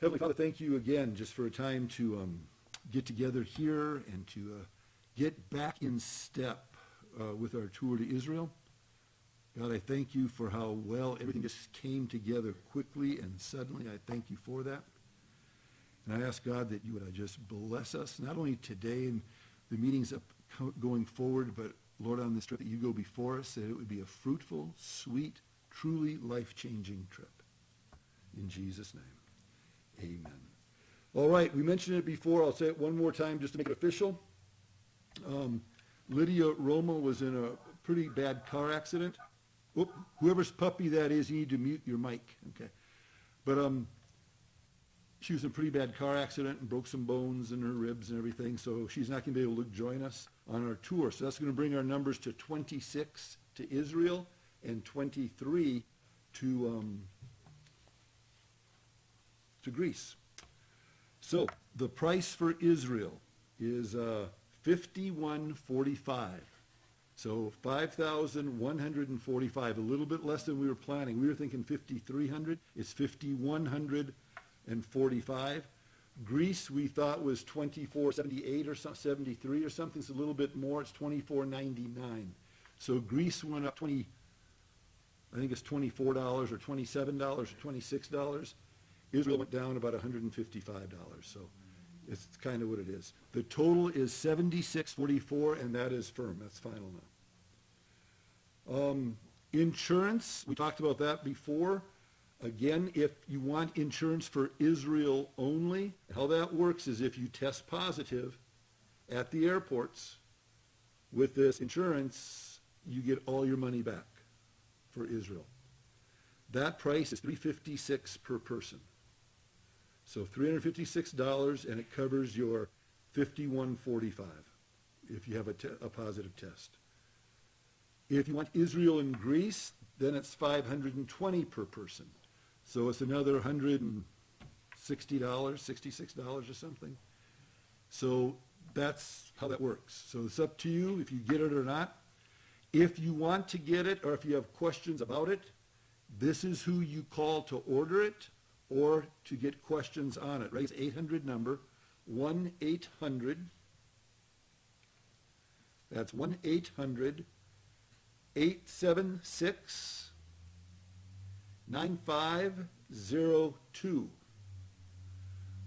Heavenly Father, thank you again just for a time to get together here and to get back in step with our tour to Israel. God, I thank you for how well everything just came together quickly and suddenly. I thank you for that. And I ask God that you would just bless us, not only today and the meetings going forward, but Lord, on this trip that you go before us, that it would be a fruitful, sweet, truly life-changing trip. In Jesus' name, amen. All right, we mentioned it before. I'll say it one more time just to make it official. Lydia Roma was in a pretty bad car accident. Whoop, whoever's puppy that is, you need to mute your mic. Okay. But she was in a pretty bad car accident and broke some bones in her ribs and everything, so she's not going to be able to join us on our tour. So that's going to bring our numbers to 26 to Israel and 23 to Greece. So the price for Israel is $51.45. So $5,145, a little bit less than we were planning. We were thinking $5,300. It's $5,145. Greece we thought was $24.78 or $73 or something. It's a little bit more. It's $24.99. So Greece went up I think it's $24 or $27 or $26. Israel went down about $155. So it's kind of what it is. The total is $76.44, and that is firm. That's final now. Insurance, we talked about that before. Again, if you want insurance for Israel only, how that works is if you test positive at the airports with this insurance, you get all your money back for Israel. That price is $356 per person. So $356, and it covers your $51.45 if you have a positive test. If you want Israel and Greece, then it's $520 per person. So it's another $160, $66 or something. So that's how that works. So it's up to you if you get it or not. If you want to get it or if you have questions about it, this is who you call to order it or to get questions on it. Right? It's 800 number, 1-800. That's 1-800-876-9502.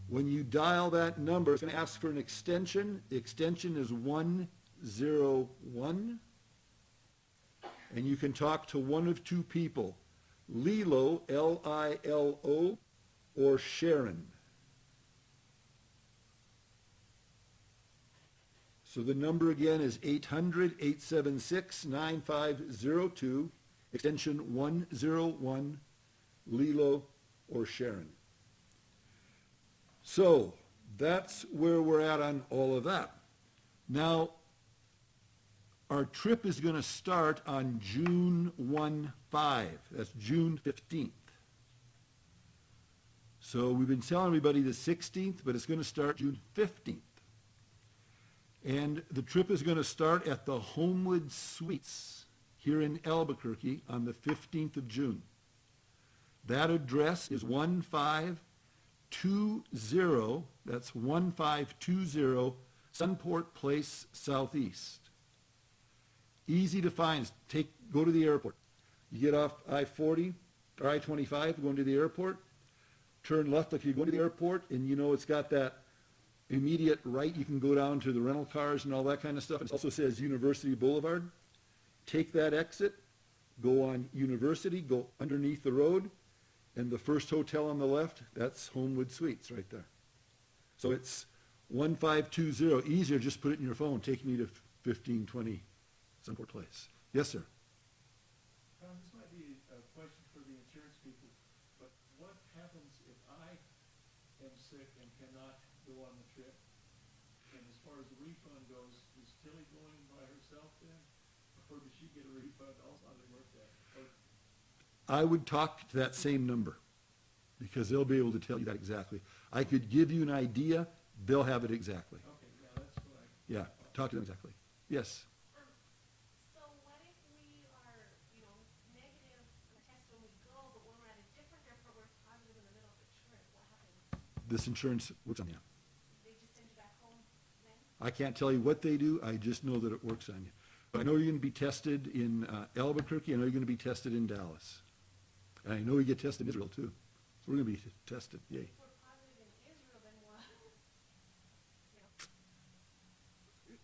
When you dial that number, it's going to ask for an extension. The extension is 101. And you can talk to one of two people, Lilo, L-I-L-O, or Sharon. So the number again is 800-876-9502, extension 101, Lilo or Sharon. So that's where we're at on all of that. Now, our trip is going to start on June 1-5. That's June 15th. So we've been telling everybody the 16th, but it's going to start June 15th. And the trip is going to start at the Homewood Suites here in Albuquerque on the 15th of June. That address is 1520, that's 1520 Sunport Place Southeast. Easy to find. Go to the airport. You get off I-40 or I-25 going to the airport. Turn left if you're going to the airport, and you know it's got that immediate right. You can go down to the rental cars and all that kind of stuff. It also says University Boulevard. Take that exit, go on University, go underneath the road, and the first hotel on the left, that's Homewood Suites right there. So it's 1520. Easier, just put it in your phone. Take me to 1520 Sunport Place. Yes, sir. This might be a question for the insurance people, but what happens if I am sick and cannot go on the trip? And as far as the refund goes, is Tilly going by herself then? Or does she get a refund also? How does it work that? I would talk to that same number because they'll be able to tell you that exactly. I could give you an idea. They'll have it exactly. Okay, yeah, that's what I... Yeah, talk to them exactly. Yes. So what if we are, negative test when we go, but when we're at a different airport, we're positive in the middle of the trip? What happens? this insurance works on you. They just send you back home then? I can't tell you what they do. I just know that it works on you. But I know you're going to be tested in Albuquerque. I know you're going to be tested in Dallas. And I know you get tested in Israel too. So we're going to be tested. Yay. If we're positive in Israel, then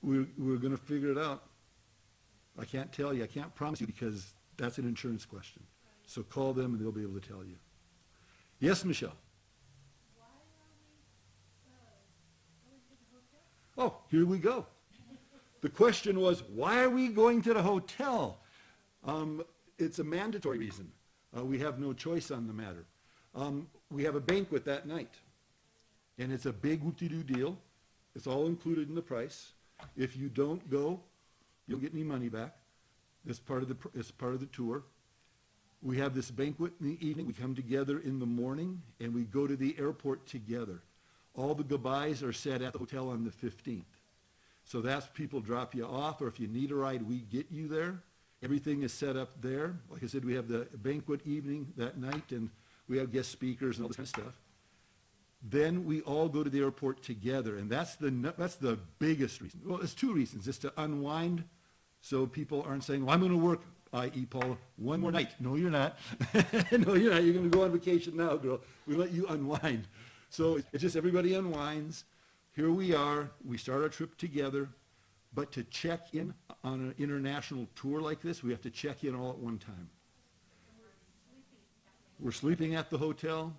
what? We're going to figure it out. I can't tell you. I can't promise you because that's an insurance question. So call them and they'll be able to tell you. Yes, Michelle? Why are we going to the hotel? Oh, here we go. The question was, why are we going to the hotel? It's a mandatory reason. We have no choice on the matter. We have a banquet that night. And it's a big whoop-de-doo deal. It's all included in the price. If you don't go, you don't get any money back. It's part of the tour. We have this banquet in the evening. We come together in the morning, and we go to the airport together. All the goodbyes are said at the hotel on the 15th. So that's people drop you off, or if you need a ride, we get you there. Everything is set up there. Like I said, we have the banquet evening that night, and we have guest speakers and all this kind of stuff. Then we all go to the airport together, and that's the biggest reason. Well, there's two reasons. It's to unwind, so people aren't saying, well, I'm going to work, i.e. Paula, one more night. No, you're not. No, you're not. You're going to go on vacation now, girl. We let you unwind. So it's just everybody unwinds. Here we are. We start our trip together. But to check in on an international tour like this, we have to check in all at one time. We're sleeping at the hotel.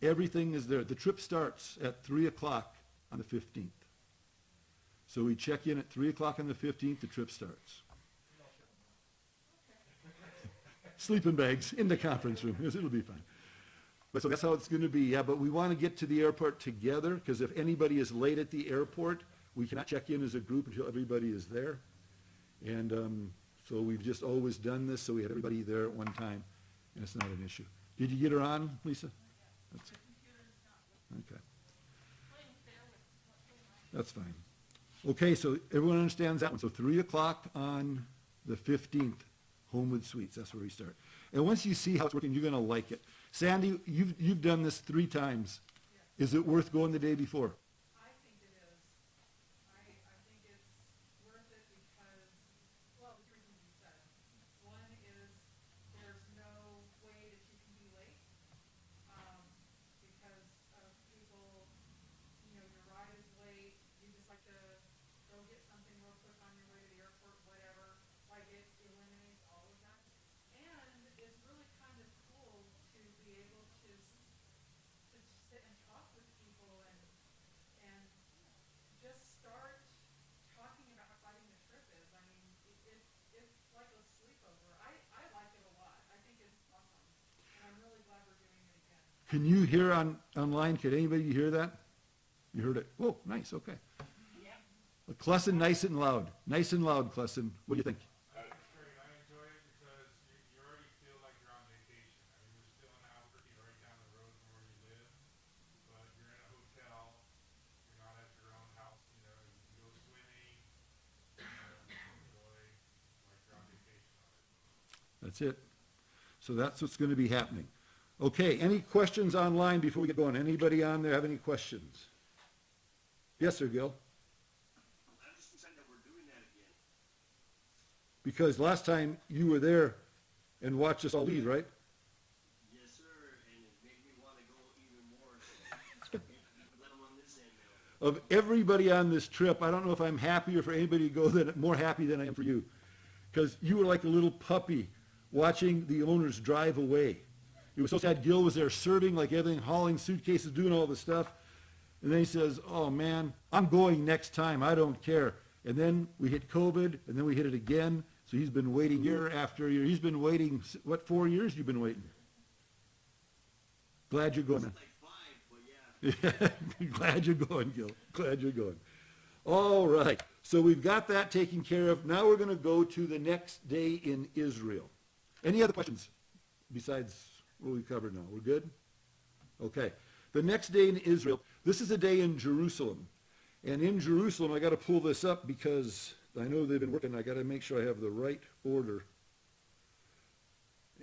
Everything is there. The trip starts at 3 o'clock on the 15th. So we check in at 3 o'clock on the 15th. The trip starts. Sleeping bags in the conference room. Yes, it'll be fine. But so that's how it's going to be. Yeah, but we want to get to the airport together because if anybody is late at the airport, we cannot check in as a group until everybody is there. And so we've just always done this, so we had everybody there at one time, and it's not an issue. Did you get her on, Lisa? That's, okay. That's fine. Okay, so everyone understands that one. So 3 o'clock on the 15th, Homewood Suites. That's where we start. And once you see how it's working, you're going to like it. Sandy, you've done this 3 times. Is it worth going the day before? I think it is. I think it's worth it because, well, the reasons you said. One is there's no way that you can be late because of people, you know, your ride is late, you just like to go get something real quick on your way to the airport, whatever. Like it eliminates all of that. And it's really kind of cool to be able to sit and talk with people and just start talking about how exciting the trip is. I mean, it's like a sleepover. I like it a lot. I think it's awesome. And I'm really glad we're doing it again. Can you hear online? Can anybody hear that? You heard it? Oh, nice. Okay. Yeah. Clesson, nice and loud. Nice and loud, Clesson. What do you think? It's great. I enjoy it because you already feel like you're on vacation. I mean, we're still in Albuquerque, right down the road from where you live, but you're in a hotel. You're not at your own house. You know, you can go swimming. Enjoy like you're on vacation already. That's it. So that's what's going to be happening. Okay, any questions online before we get going? Anybody on there have any questions? Yes, sir, Gil. I'm just excited that we're doing that again. Because last time you were there and watched us all leave, right? Yes, sir, and it made me want to go even more. So let them on this end now. Of everybody on this trip, I don't know if I'm happier for anybody to go more happy than I am for you. Because you were like a little puppy watching the owners drive away. It was so sad. Gil was there serving like everything, hauling suitcases, doing all the stuff. And then he says, oh man, I'm going next time. I don't care. And then we hit COVID, and then we hit it again. So he's been waiting year after year. He's been waiting, what, 4 years you've been waiting? Glad you're going. Like 5, but yeah. Yeah, glad you're going, Gil. Glad you're going. All right. So we've got that taken care of. Now we're going to go to the next day in Israel. Any other questions besides what we covered now? We're good? Okay. The next day in Israel, this is a day in Jerusalem. And in Jerusalem, I got to pull this up because I know they've been working. I got to make sure I have the right order.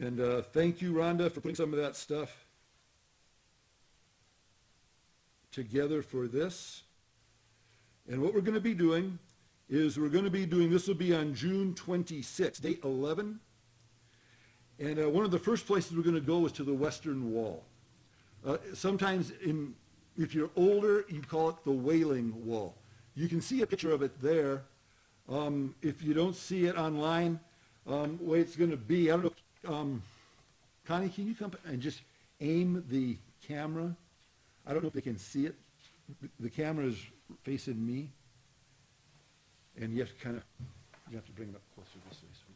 And thank you, Rhonda, for putting some of that stuff. together for this. And what we're going to be doing is this will be on June 26th, date 11. And one of the first places we're going to go is to the Western Wall. Sometimes, if you're older, you call it the Wailing Wall. You can see a picture of it there. If you don't see it online, the way it's going to be, I don't know, Connie, can you come and just aim the camera? I don't know if they can see it. The camera is facing me. And you have to you have to bring it up closer this way. So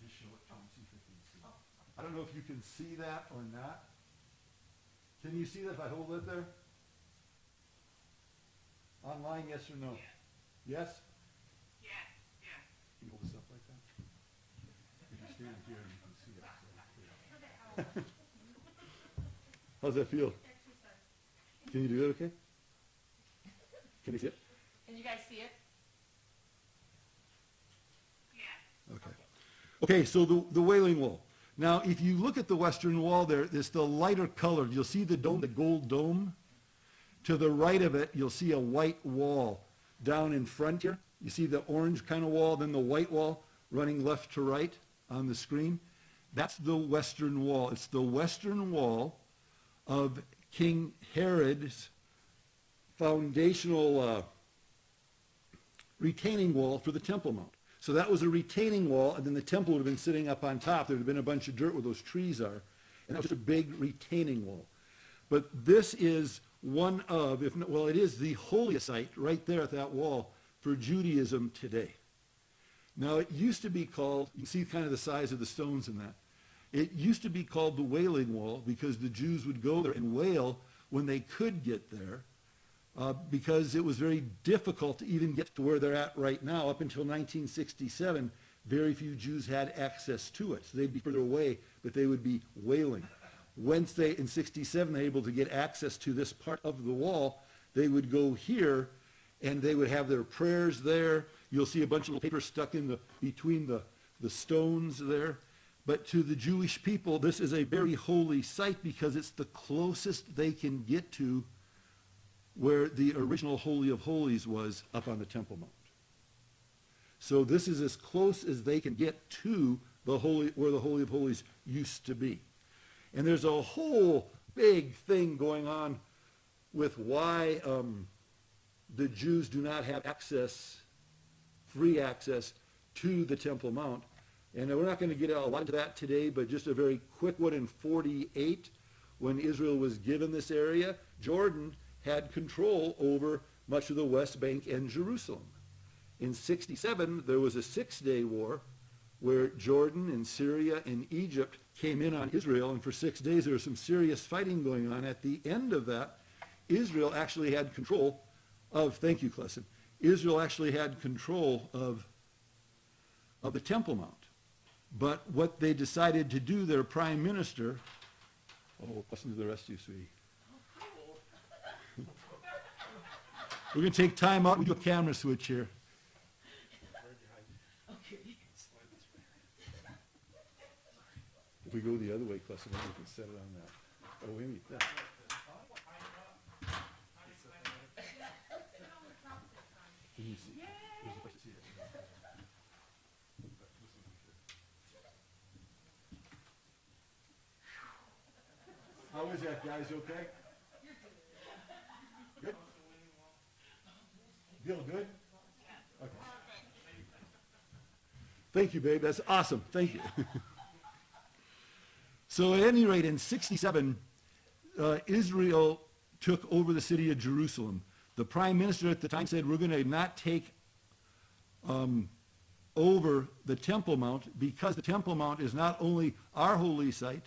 just show it to them, see if they can see it. I don't know if you can see that or not. Can you see that if I hold it there? Online, yes or no? Yes? Yeah. Can you hold this up like that? You can stand here and you can see it. How's that feel? Can you do it okay? Can you see it? Can you guys see it? Yeah. Okay, so the Wailing Wall. Now, if you look at the Western Wall there, it's the lighter colored. You'll see the dome, the gold dome. To the right of it, you'll see a white wall down in front here. You see the orange kind of wall, then the white wall running left to right on the screen. That's the Western Wall. It's the Western Wall of King Herod's foundational retaining wall for the Temple Mount. So that was a retaining wall, and then the temple would have been sitting up on top. There would have been a bunch of dirt where those trees are, and that was just a big retaining wall. But this is one of, if not, well, it is the holiest site right there at that wall for Judaism today. Now, it used to be called, you can see kind of the size of the stones in that. It used to be called the Wailing Wall because the Jews would go there and wail when they could get there, because it was very difficult to even get to where they're at right now. Up until 1967, very few Jews had access to it. So they'd be further away, but they would be wailing. Once they, in 67, they were able to get access to this part of the wall, they would go here, and they would have their prayers there. You'll see a bunch of little paper stuck in between the stones there. But to the Jewish people, this is a very holy site because it's the closest they can get to where the original Holy of Holies was up on the Temple Mount. So this is as close as they can get to the where the Holy of Holies used to be. And there's a whole big thing going on with why the Jews do not have free access to the Temple Mount. And we're not going to get a lot into that today, but just a very quick one. In 48, when Israel was given this area, Jordan had control over much of the West Bank and Jerusalem. In 67, there was a 6-day war where Jordan and Syria and Egypt came in on Israel, and for 6 days there was some serious fighting going on. At the end of that, Israel actually had control of, thank you, Clesson, Israel actually had control of the Temple Mount. But what they decided to do, their prime minister, listen to the rest of you, sweetie. We're going to take time out. We do a camera switch here. If we go the other way, Clesson, maybe we can set it on that. Oh, wait, that. Can you see? There's a place to see it. How is that, guys? Okay? Good? Feel good? Okay. Thank you, babe. That's awesome. Thank you. So at any rate, in 67, Israel took over the city of Jerusalem. The prime minister at the time said, we're going to not take over the Temple Mount because the Temple Mount is not only our holy site,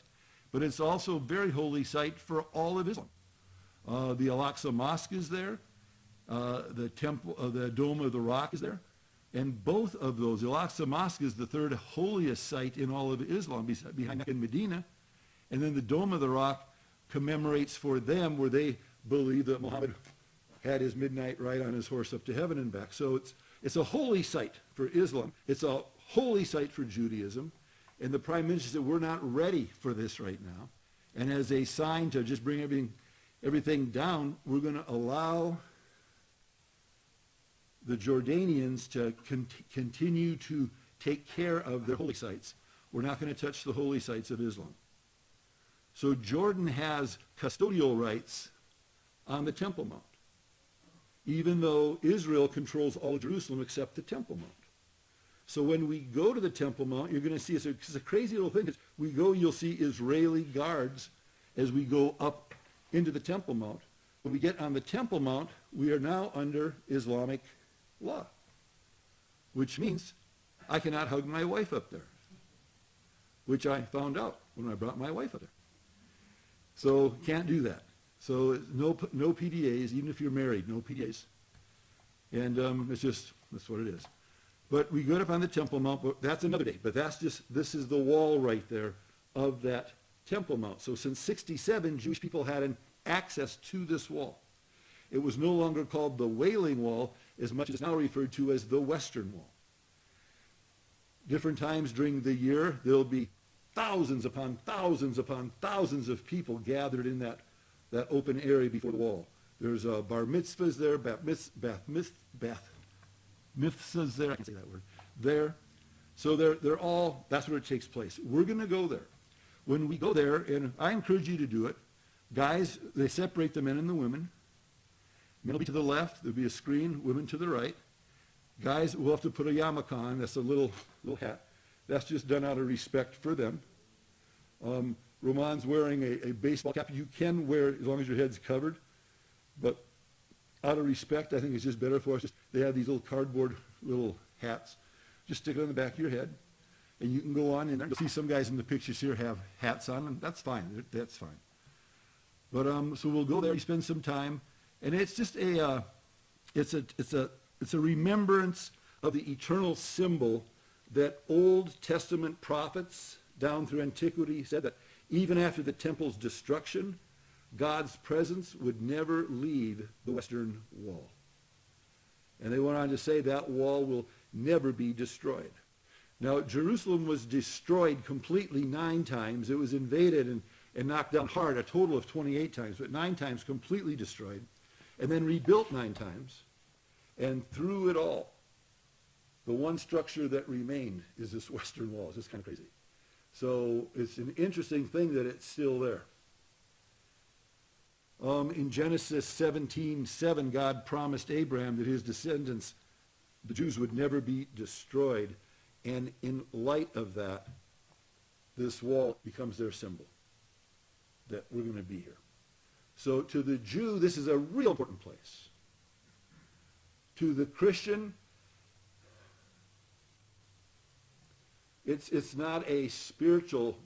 but it's also a very holy site for all of Islam. The Al-Aqsa Mosque is there. The Dome of the Rock is there. And both of those, the Al-Aqsa Mosque is the third holiest site in all of Islam, behind Mecca and Medina. And then the Dome of the Rock commemorates for them where they believe that Muhammad had his midnight ride on his horse up to heaven and back. So it's a holy site for Islam. It's a holy site for Judaism. And the prime minister said, we're not ready for this right now. And as a sign to just bring everything everything down, we're going to allow the Jordanians to continue to take care of their holy sites. We're not going to touch the holy sites of Islam. So Jordan has custodial rights on the Temple Mount, even though Israel controls all of Jerusalem except the Temple Mount. So when we go to the Temple Mount, you're going to see it's a crazy little thing. We go, you'll see Israeli guards as we go up into the Temple Mount. When we get on the Temple Mount, we are now under Islamic law, which means I cannot hug my wife up there, which I found out when I brought my wife up there. So can't do that. So no PDAs, even if you're married, no PDAs. And that's what it is. But we go up on the Temple Mount, but that's another day. But this is the wall right there of that Temple Mount. So since 67, Jewish people had an access to this wall. It was no longer called the Wailing Wall, as much as it's now referred to as the Western Wall. Different times during the year, there'll be thousands upon thousands upon thousands of people gathered in that open area before the wall. There's bar mitzvahs there, mitzvahs there, I can't say that word, there. So they're all, that's where it takes place. We're going to go there. When we go there, and I encourage you to do it, guys, they separate the men and the women. Men will be to the left, there'll be a screen, women to the right. Guys will have to put a yarmulke on, that's a little hat. That's just done out of respect for them. Roman's wearing a baseball cap. You can wear it as long as your head's covered, but out of respect, I think it's just better for us. They have these little cardboard little hats. Just stick it on the back of your head, and you can go on in there. You'll see some guys in the pictures here have hats on, and that's fine. That's fine. But so we'll go there, spend some time, and it's just it's a remembrance of the eternal symbol that Old Testament prophets down through antiquity said that even after the temple's destruction, God's presence would never leave the Western Wall. And they went on to say that wall will never be destroyed. Now, Jerusalem was destroyed completely 9 times. It was invaded and knocked down hard, a total of 28 times, but 9 times completely destroyed, and then rebuilt 9 times. And through it all, the one structure that remained is this Western Wall. It's just kind of crazy. So it's an interesting thing that it's still there. In Genesis 17:7, God promised Abraham that his descendants, the Jews, would never be destroyed. And in light of that, this wall becomes their symbol that we're going to be here. So to the Jew, this is a real important place. To the Christian, it's not a spiritual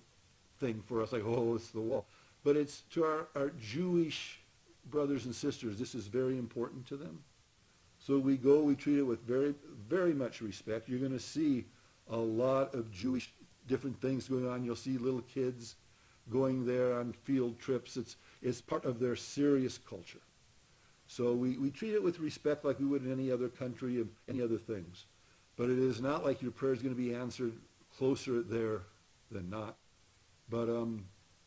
thing for us, like, oh, it's the wall. But it's to our Jewish brothers and sisters, this is very important to them. So we go, we treat it with very, very much respect. You're going to see a lot of Jewish different things going on. You'll see little kids going there on field trips. It's part of their serious culture. So we treat it with respect like we would in any other country and any other things. But it is not like your prayer is going to be answered closer there than not. But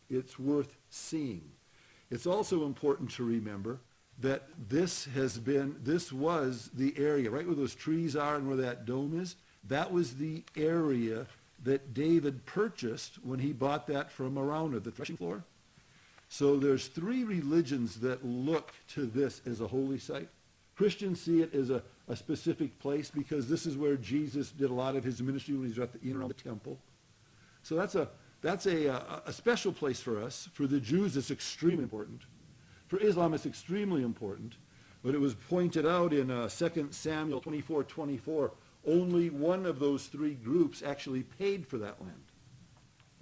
it's worth seeing. It's also important to remember that this was the area, right where those trees are and where that dome is, that was the area that David purchased when he bought that from Araunah, the threshing floor. So there's 3 religions that look to this as a holy site. Christians see it as a specific place because this is where Jesus did a lot of his ministry when he was in and around the temple. So that's a special place for us. For the Jews, it's extremely important. For Islam, it's extremely important. But it was pointed out in 2 Samuel 24:24, only one of those 3 groups actually paid for that land.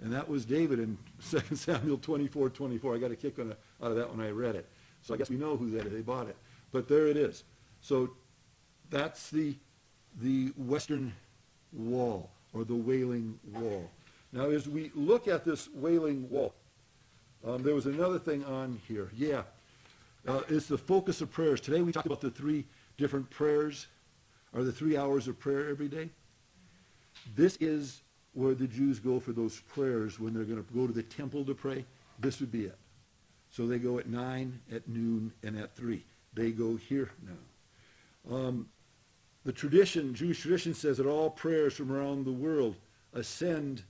And that was David in 2 Samuel 24:24. I got a kick out of that when I read it. So I guess we know who that is. They bought it. But there it is. So that's the Western Wall, or the Wailing Wall. Now, as we look at this Wailing Wall, there was another thing on here. Yeah, it's the focus of prayers. Today we talked about the 3 different prayers, or the 3 hours of prayer every day. This is where the Jews go for those prayers when they're going to go to the temple to pray. This would be it. So they go at 9, at noon, and at 3. They go here now. The tradition, Jewish tradition, says that all prayers from around the world ascend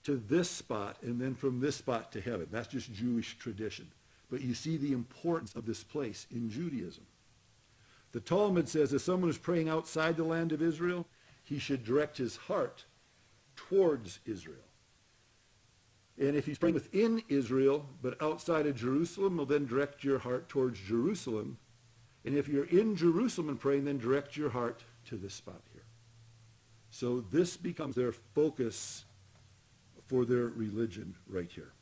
to this spot and then from this spot to heaven. That's just Jewish tradition. But you see the importance of this place in Judaism. The Talmud says if someone is praying outside the land of Israel, he should direct his heart towards Israel. And if he's praying within Israel, but outside of Jerusalem, well, then direct your heart towards Jerusalem. And if you're in Jerusalem and praying, then direct your heart to this spot here. So this becomes their focus for their religion right here.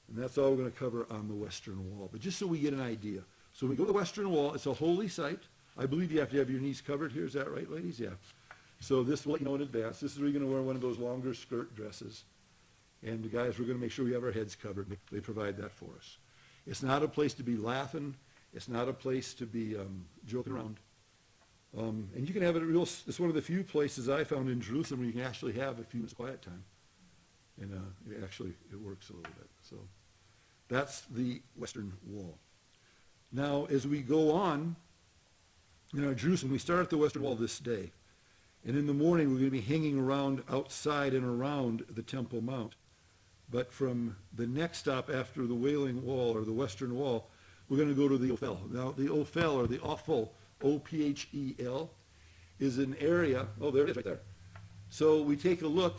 And that's all we're going to cover on the Western Wall. But just so we get an idea. So we go to the Western Wall. It's a holy site. I believe you have to have your knees covered here. Is that right, ladies? Yeah. So this will let you know in advance. This is where you're going to wear one of those longer skirt dresses. And the guys, we're going to make sure we have our heads covered. They provide that for us. It's not a place to be laughing. It's not a place to be joking around. And you can have it real, it's one of the few places I found in Jerusalem where you can actually have a few minutes quiet time. And it works a little bit. So that's the Western Wall. Now, as we go on, in our Jerusalem, we start at the Western Wall this day. And in the morning, we're going to be hanging around outside and around the Temple Mount. But from the next stop after the Wailing Wall or the Western Wall, we're going to go to the Ophel. Now, the Ophel or the Ophel, O-P-H-E-L, is an area, oh, there it is right there. So we take a look.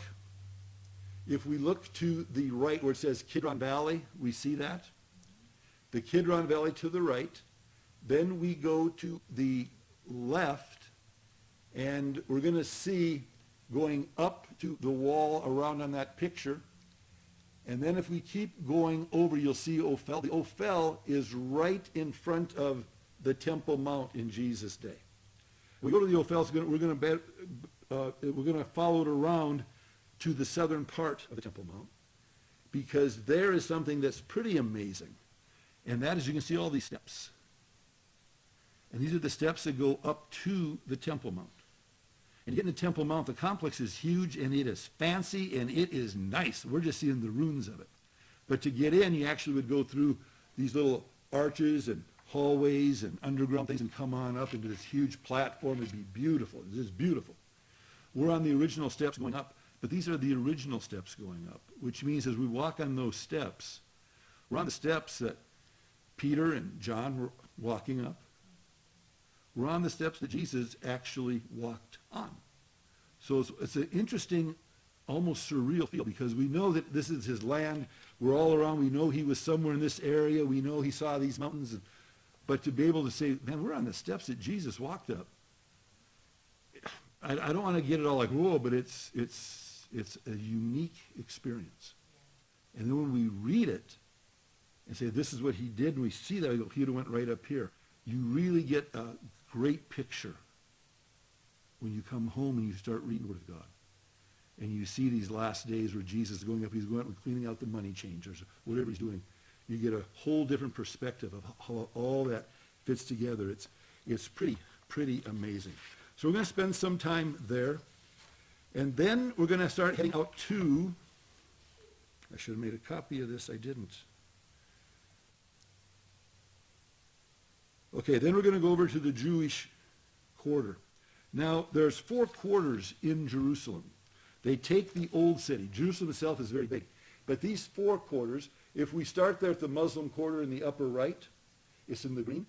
If we look to the right where it says Kidron Valley, we see that. The Kidron Valley to the right. Then we go to the left, and we're going to see going up to the wall around on that picture. And then if we keep going over, you'll see Ophel. The Ophel is right in front of the Temple Mount in Jesus' day. We go to the Ophel, so we're going to follow it around to the southern part of the Temple Mount, because there is something that's pretty amazing. And that is, you can see all these steps. And these are the steps that go up to the Temple Mount. And you get in the Temple Mount, the complex is huge, and it is fancy, and it is nice. We're just seeing the ruins of it. But to get in, you actually would go through these little arches and hallways and underground things and come on up into this huge platform. It'd be beautiful. It is beautiful. We're on the original steps going up, but these are the original steps going up, which means as we walk on those steps, we're on the steps that Peter and John were walking up. We're on the steps that Jesus actually walked on. So it's an interesting, almost surreal feel, because we know that this is his land. We're all around. We know he was somewhere in this area. We know he saw these mountains. But to be able to say, man, we're on the steps that Jesus walked up. I don't want to get it all like, whoa, but it's a unique experience. And then when we read it and say, this is what he did, and we see that, we go, Peter went right up here. You really get a great picture when you come home and you start reading the Word of God. And you see these last days where Jesus is going up, he's going up and cleaning out the money changers, whatever he's doing. You get a whole different perspective of how all that fits together. It's pretty amazing. So we're going to spend some time there. And then we're going to start heading out to, I should have made a copy of this, I didn't. Okay, then we're going to go over to the Jewish quarter. Now, there's 4 quarters in Jerusalem. They take the old city. Jerusalem itself is very big. But these 4 quarters, if we start there at the Muslim quarter in the upper right, it's in the green.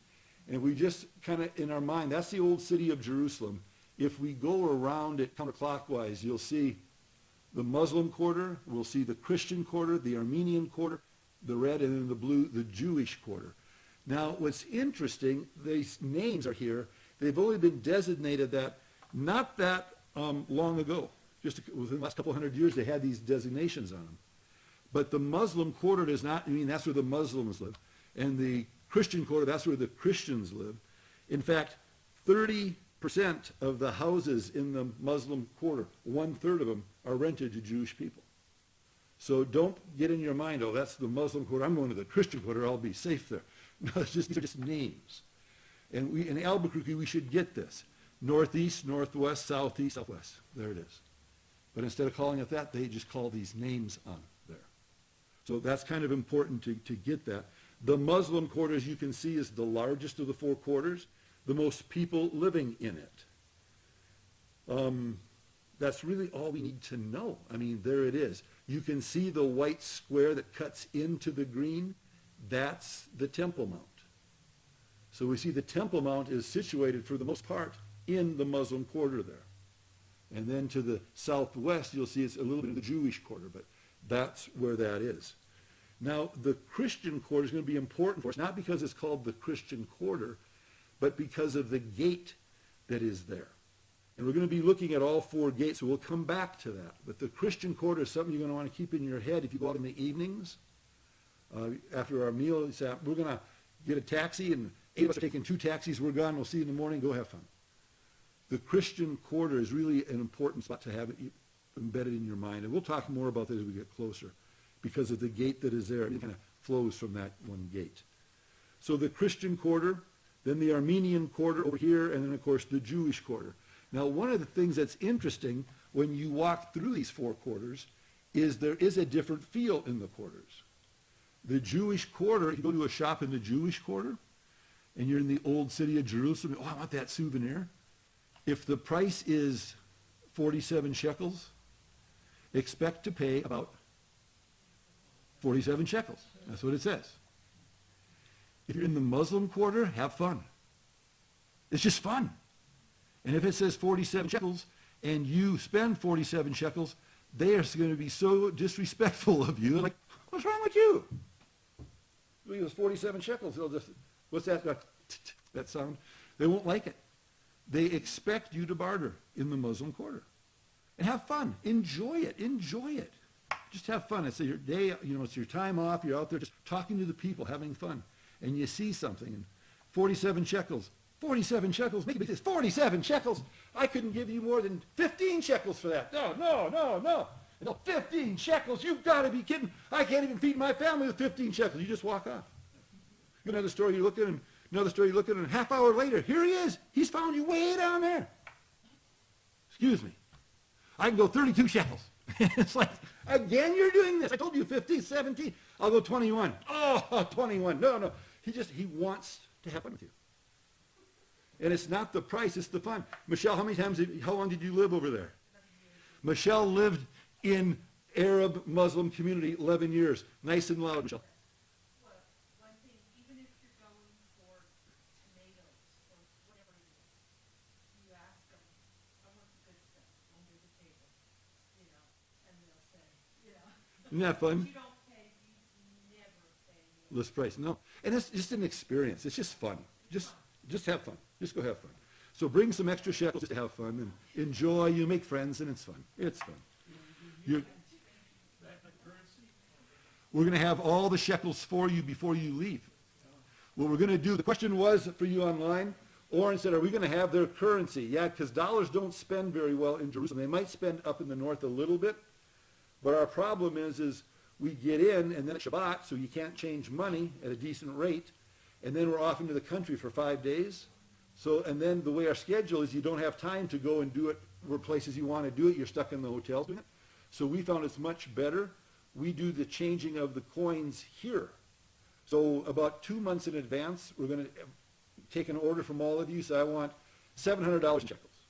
And if we just kind of, in our mind, that's the old city of Jerusalem. If we go around it counterclockwise, you'll see the Muslim quarter, we'll see the Christian quarter, the Armenian quarter, the red, and then the blue, the Jewish quarter. Now, what's interesting, these names are here. They've only been designated that not that long ago. Just within the last couple hundred years, they had these designations on them. But the Muslim quarter does not mean that's where the Muslims live. And the Christian quarter, that's where the Christians live. In fact, 30% of the houses in the Muslim quarter, 1/3 of them, are rented to Jewish people. So don't get in your mind, oh, that's the Muslim quarter. I'm going to the Christian quarter. I'll be safe there. No, these are just names. And in Albuquerque, we should get this. Northeast, northwest, southeast, southwest. There it is. But instead of calling it that, they just call these names on there. So that's kind of important to get that. The Muslim quarter, as you can see, is the largest of the four quarters, the most people living in it. That's really all we need to know. I mean, there it is. You can see the white square that cuts into the green. That's the Temple Mount. So we see the Temple Mount is situated, for the most part, in the Muslim quarter there. And then to the southwest, you'll see it's a little bit of the Jewish quarter, but that's where that is. Now, the Christian quarter is going to be important for us, not because it's called the Christian quarter, but because of the gate that is there. And we're going to be looking at all four gates, so we'll come back to that. But the Christian quarter is something you're going to want to keep in your head if you go out in the evenings. After our meal, we're going to get a taxi, and 8 of us are taking 2 taxis. We're gone. We'll see you in the morning. Go have fun. The Christian quarter is really an important spot to have it embedded in your mind. And we'll talk more about that as we get closer, because of the gate that is there. It kind of flows from that one gate. So the Christian quarter, then the Armenian quarter over here, and then, of course, the Jewish quarter. Now, one of the things that's interesting when you walk through these four quarters is there is a different feel in the quarters. The Jewish quarter, if you go to a shop in the Jewish quarter, and you're in the old city of Jerusalem, oh, I want that souvenir. If the price is 47 shekels, expect to pay about 47 shekels. That's what it says. If you're in the Muslim quarter, have fun. It's just fun. And if it says 47 shekels and you spend 47 shekels, they are going to be so disrespectful of you. They're like, what's wrong with you? It was 47 shekels. They'll just, what's that? That sound? They won't like it. They expect you to barter in the Muslim quarter. And have fun. Enjoy it. Enjoy it. Just have fun. It's your day, it's your time off. You're out there just talking to the people, having fun. And you see something, and 47 shekels. 47 shekels, make it 47 shekels. I couldn't give you more than 15 shekels for that. No, 15 shekels, you've got to be kidding. I can't even feed my family with 15 shekels. You just walk off. Another story you're looking, and a half hour later, here he is. He's found you way down there. Excuse me. I can go 32 shekels. It's like, again, you're doing this. I told you 15, 17. I'll go 21. Oh, 21. No. He wants to have fun with you. And it's not the price, it's the fun. Michelle, how long did you live over there? 11 years. Michelle lived in Arab Muslim community 11 years. Nice and loud, Michelle. Well, one thing, even if you're going for tomatoes or whatever it is, you ask them, I want the good stuff under the table, and they'll say, Isn't that fun? you don't pay, you never pay. List price, no. And it's just an experience. It's just fun. Just have fun. Just go have fun. So bring some extra shekels just to have fun and enjoy. You make friends, and it's fun. It's fun. We're going to have all the shekels for you before you leave. What we're going to do, the question was for you online, Oren said, are we going to have their currency? Yeah, because dollars don't spend very well in Jerusalem. They might spend up in the north a little bit, but our problem is we get in, and then it's Shabbat, so you can't change money at a decent rate, and then we're off into the country for 5 days. So, and then the way our schedule is, you don't have time to go and do it where places you want to do it. You're stuck in the hotels doing it. So we found it's much better. We do the changing of the coins here. So about 2 months in advance, we're going to take an order from all of you. So I want $700 in shekels.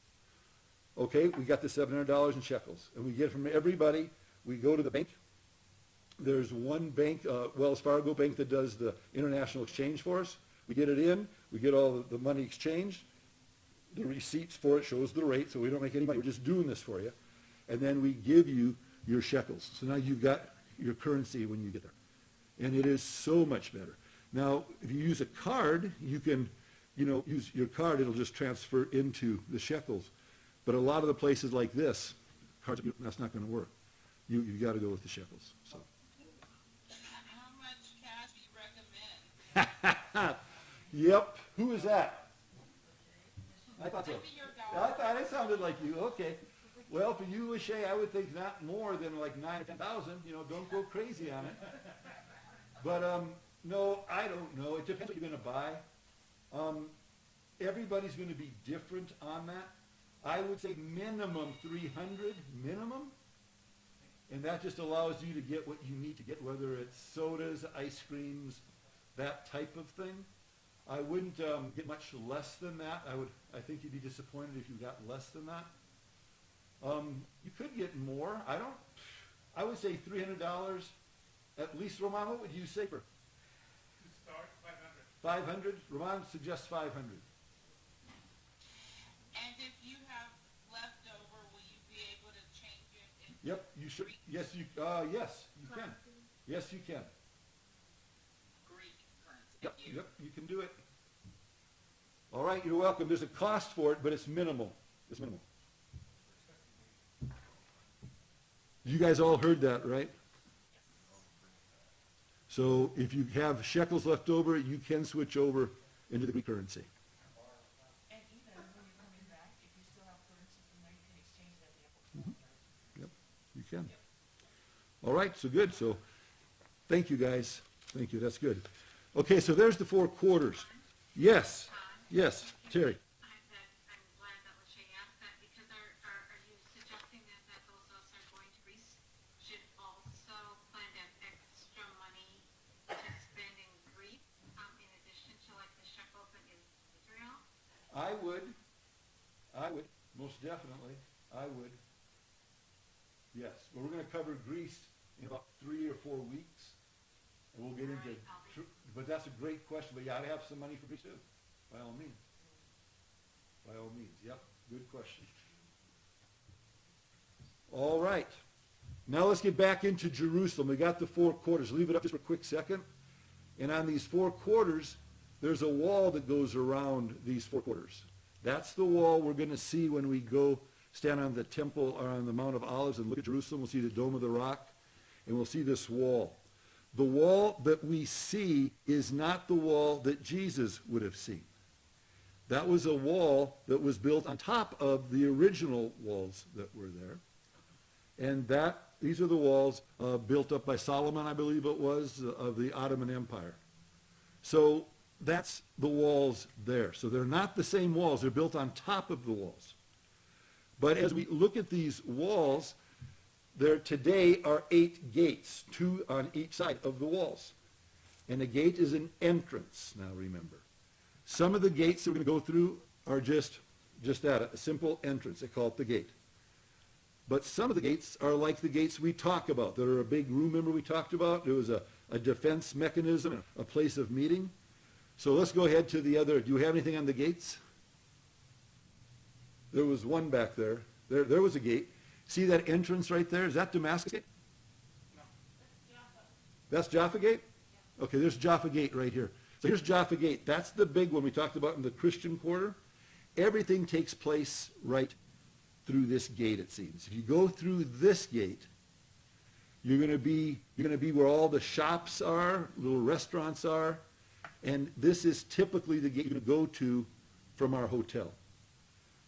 Okay, we got the $700 in shekels. And we get it from everybody. We go to the bank. There's one bank, Wells Fargo Bank, that does the international exchange for us. We get it in. We get all the money exchanged. The receipts for it shows the rate, so we don't make any money. We're just doing this for you. And then we give you your shekels. So now you've got your currency when you get there. And it is so much better. Now, if you use a card, you can, use your card. It'll just transfer into the shekels. But a lot of the places like this, cards, that's not going to work. You've got to go with the shekels. So. How much cash do you recommend? Yep. Who is that? I thought so. Maybe your I daughter. thought it sounded like you. Okay. Well, for you, Lachey, I would think not more than like 9,000 or 10,000. Don't go crazy on it. But no, I don't know. It depends what you're going to buy. Everybody's going to be different on that. I would say minimum 300, minimum. And that just allows you to get what you need to get, whether it's sodas, ice creams, that type of thing. I wouldn't get much less than that. I think you'd be disappointed if you got less than that. You could get more. I would say $300 at least. Roman, what would you say for? To start, 500. 500? Roman suggests 500. And if you have leftover, will you be able to change it into? Yep, you should. Yes, you can. Yes, you can. Greek currency? Yep, Thank you. yep, you can do it. All right, you're welcome. There's a cost for it, but it's minimal. It's minimal. You guys all heard that, right? So if you have shekels left over, you can switch over into the Greek currency. And even when you're coming back, if you still have currency from there, you can exchange that at the airport. Yep, you can. All right, so good. So thank you, guys. Thank you. That's good. Okay, so there's the 4 quarters. Yes, yes, Terry. I'm glad that Lachey asked that, because are you suggesting that those of us are going to Greece should also plan to have extra money to spend in Greece, in addition to like the shekel but in Israel? I would, most definitely, I would. Yes, but we're going to cover Greece in about 3 or 4 weeks, and we'll get into. But that's a great question. But yeah, I'd have some money for Greece too, by all means. By all means, yep, good question. All right, now let's get back into Jerusalem. We got the 4 quarters. Leave it up just for a quick second. And on these 4 quarters, there's a wall that goes around these 4 quarters. That's the wall we're going to see when we go stand on the temple or on the Mount of Olives and look at Jerusalem. We'll see the Dome of the Rock, and we'll see this wall. The wall that we see is not the wall that Jesus would have seen. That was a wall that was built on top of the original walls that were there. And these are the walls built up by Solomon, I believe it was, of the Ottoman Empire. So that's the walls there. So they're not the same walls. They're built on top of the walls. But as we look at these walls, there today are 8 gates, 2 on each side of the walls. And a gate is an entrance, now remember. Some of the gates that we're going to go through are just that, a simple entrance. They call it the gate. But some of the gates are like the gates we talk about, that are a big room. Remember we talked about? It was a defense mechanism, a place of meeting. So let's go ahead to the other. Do you have anything on the gates? There was one back there. There was a gate. See that entrance right there? Is that Damascus Gate? No. That's Jaffa Gate? Okay, there's Jaffa Gate right here. So here's Jaffa Gate. That's the big one we talked about in the Christian quarter. Everything takes place right through this gate, it seems. If you go through this gate, you're going to be where all the shops are, little restaurants are, and this is typically the gate you're going to go to from our hotel.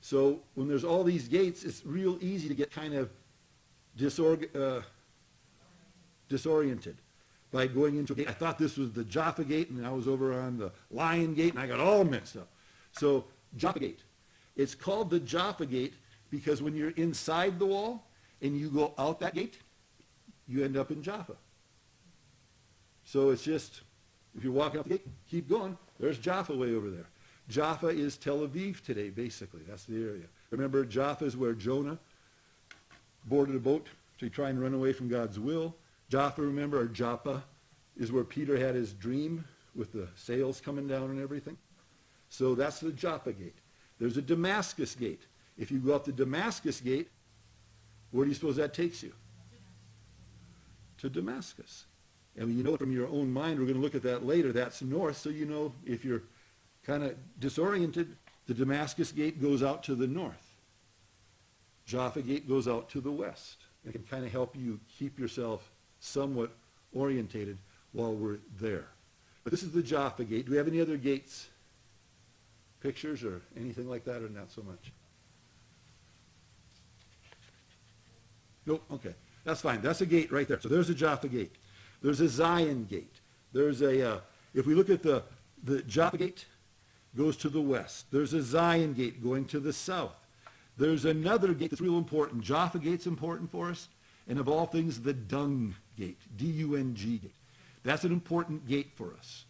So when there's all these gates, it's real easy to get kind of disoriented by going into a gate. I thought this was the Jaffa Gate, and I was over on the Lion Gate, and I got all mixed up. So Jaffa Gate. It's called the Jaffa Gate because when you're inside the wall and you go out that gate, you end up in Jaffa. So it's just, if you're walking out the gate, keep going. There's Jaffa way over there. Jaffa is Tel Aviv today, basically. That's the area. Remember, Jaffa is where Jonah boarded a boat to try and run away from God's will. Jaffa, remember, or Joppa, is where Peter had his dream with the sails coming down and everything. So that's the Jaffa Gate. There's a Damascus Gate. If you go up the Damascus Gate, where do you suppose that takes you? To Damascus. And you know from your own mind, we're going to look at that later, that's north, so you know if you're kind of disoriented, the Damascus Gate goes out to the north. Jaffa Gate goes out to the west. It can kind of help you keep yourself somewhat orientated while we're there. But this is the Jaffa Gate. Do we have any other gates? Pictures or anything like that, or not so much? Nope, okay. That's fine. That's a gate right there. So there's a Jaffa Gate. There's a Zion Gate. There's a, if we look at the Jaffa Gate, goes to the west. There's a Zion Gate going to the south. There's another gate that's real important. Jaffa Gate's important for us, and of all things, the Dung Gate, D-U-N-G gate. That's an important gate for us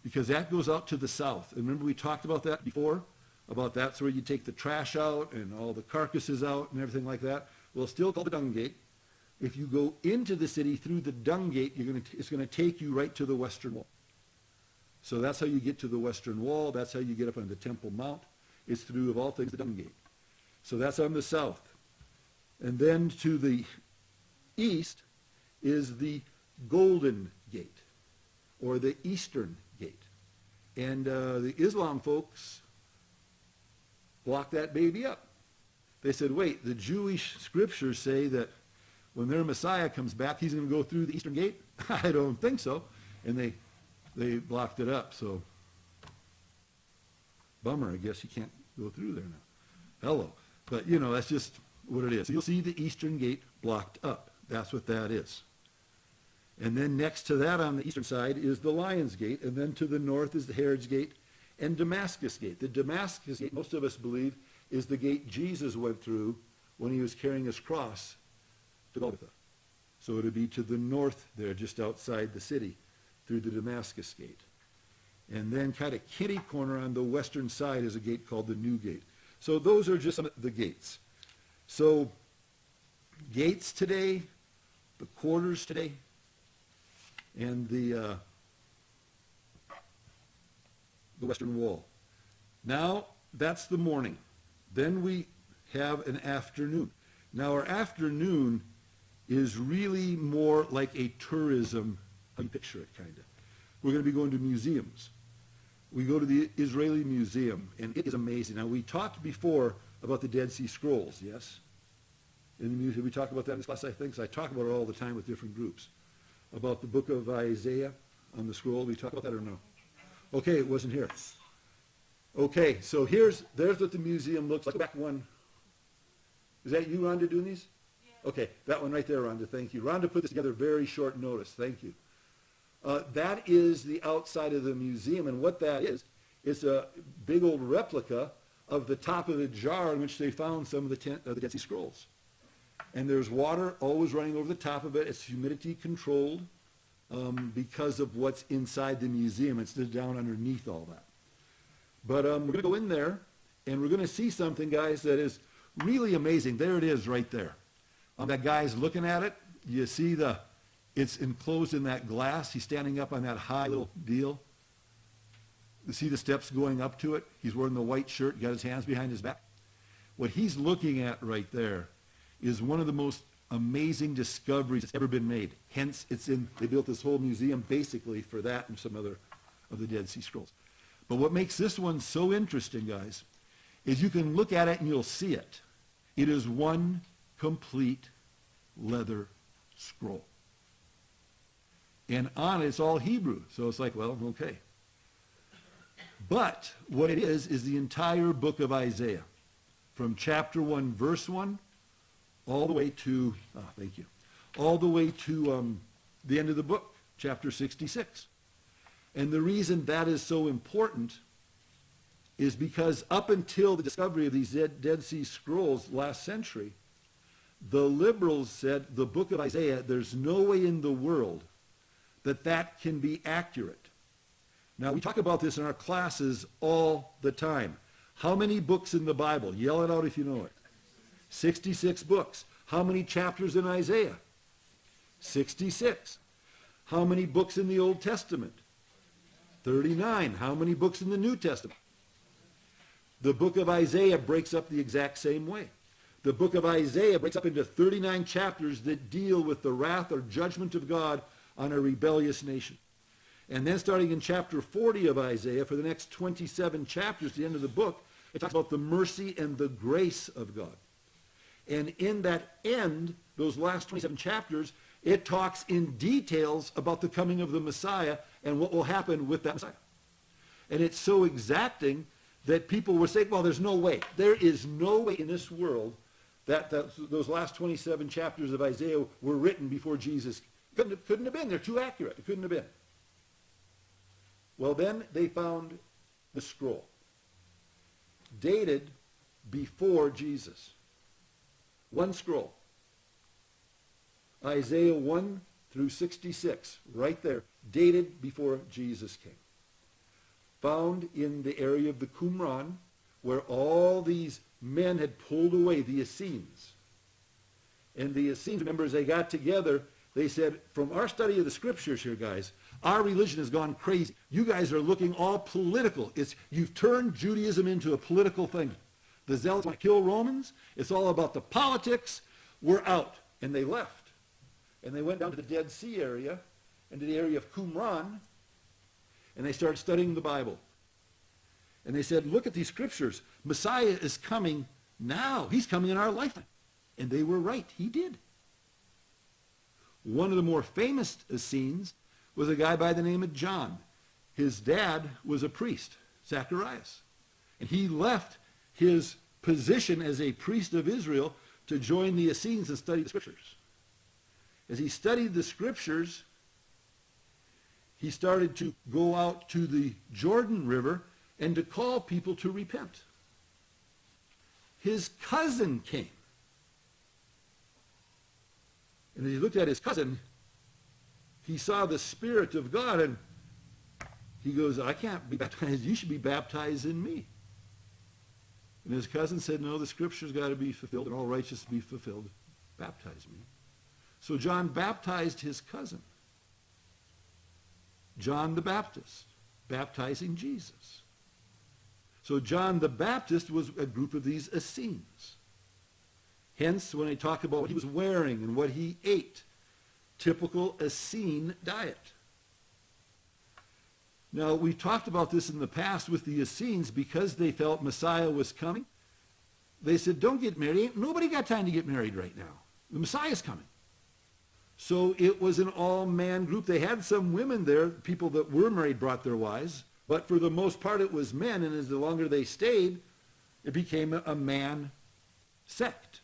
because that goes out to the south. And remember we talked about that before, about that's where you take the trash out and all the carcasses out and everything like that. Well, it's still called the Dung Gate. If you go into the city through the Dung Gate, it's going to take you right to the Western Wall. So that's how you get to the Western Wall. That's how you get up on the Temple Mount. It's through, of all things, the Dung Gate. So that's on the south. And then to the east is the Golden Gate, or the Eastern Gate. And the Islam folks blocked that baby up. They said, wait, the Jewish scriptures say that when their Messiah comes back, he's going to go through the Eastern Gate? I don't think so. And they blocked it up. So, bummer, I guess you can't go through there now. Hello. But, you know, that's just what it is. You'll see the Eastern Gate blocked up. That's what that is. And then next to that on the eastern side is the Lion's Gate, and then to the north is the Herod's Gate and Damascus Gate. The Damascus Gate, most of us believe, is the gate Jesus went through when he was carrying his cross to Golgotha. So it would be to the north there, just outside the city, through the Damascus Gate. And then kind of kitty corner on the western side is a gate called the New Gate. So those are just some of the gates. So gates today, the quarters today, and the Western Wall. Now, that's the morning. Then we have an afternoon. Now, our afternoon is really more like a tourism, how you picture it, kind of. We're going to be going to museums. We go to the Israeli Museum, and it is amazing. Now, we talked before about the Dead Sea Scrolls, yes? In the museum, we talked about that in this class, I think, so I talk about it all the time with different groups. About the book of Isaiah on the scroll. We talked about that or no? Okay, it wasn't here. Okay, so there's what the museum looks like. Back one. Is that you, Rhonda, doing these? Yeah. Okay, that one right there, Rhonda. Thank you. Rhonda put this together very short notice. Thank you. That is the outside of the museum, and what that is, it's a big old replica of the top of the jar in which they found some of the Dead Sea Scrolls. And there's water always running over the top of it. It's humidity controlled because of what's inside the museum. It's down underneath all that. But we're going to go in there, and we're going to see something, guys, that is really amazing. There it is right there. That guy's looking at it. You see it's enclosed in that glass. He's standing up on that high little deal. You see the steps going up to it. He's wearing the white shirt, got his hands behind his back. What he's looking at right there is one of the most amazing discoveries that's ever been made. Hence, they built this whole museum basically for that and some other of the Dead Sea Scrolls. But what makes this one so interesting, guys, is you can look at it and you'll see it. It is one complete leather scroll. And on it, it's all Hebrew. So it's like, well, okay. But what it is the entire book of Isaiah. From chapter 1, verse 1, all the way to, all the way to the end of the book, chapter 66. And the reason that is so important is because up until the discovery of these Dead Sea Scrolls last century, the liberals said the book of Isaiah, there's no way in the world that can be accurate. Now, we talk about this in our classes all the time. How many books in the Bible? Yell it out if you know it. 66 books. How many chapters in Isaiah? 66. How many books in the Old Testament? 39. How many books in the New Testament? The book of Isaiah breaks up the exact same way. The book of Isaiah breaks up into 39 chapters that deal with the wrath or judgment of God on a rebellious nation. And then starting in chapter 40 of Isaiah, for the next 27 chapters, the end of the book, it talks about the mercy and the grace of God. And in that end, those last 27 chapters, it talks in details about the coming of the Messiah and what will happen with that Messiah. And it's so exacting that people will say, well, there's no way. There is no way in this world that those last 27 chapters of Isaiah were written before Jesus. Couldn't have been. They're too accurate. It couldn't have been. Well, then they found the scroll, dated before Jesus. One scroll. Isaiah 1 through 66, right there, dated before Jesus came. Found in the area of the Qumran, where all these men had pulled away, the Essenes. And the Essenes, remember, as they got together, they said, from our study of the scriptures here, guys, our religion has gone crazy. You guys are looking all political. You've turned Judaism into a political thing. The zealots want to kill Romans. It's all about the politics. We're out. And they left. And they went down to the Dead Sea area and to the area of Qumran, and they started studying the Bible. And they said, look at these scriptures. Messiah is coming now. He's coming in our lifetime. And they were right. He did. One of the more famous Essenes was a guy by the name of John. His dad was a priest, Zacharias. And he left his position as a priest of Israel to join the Essenes and study the scriptures. As he studied the scriptures, he started to go out to the Jordan River and to call people to repent. His cousin came. And as he looked at his cousin, he saw the Spirit of God, and he goes, I can't be baptized. You should be baptized in me. And his cousin said, no, the scripture's got to be fulfilled, and all righteousness be fulfilled. Baptize me. So John baptized his cousin, John the Baptist, baptizing Jesus. So John the Baptist was a group of these Essenes. Hence, when I talk about what he was wearing and what he ate, typical Essene diet. Now, we talked about this in the past with the Essenes because they felt Messiah was coming. They said, don't get married. Ain't nobody got time to get married right now. The Messiah's coming. So it was an all-man group. They had some women there. People that were married brought their wives. But for the most part, it was men. And as the longer they stayed, it became a man sect.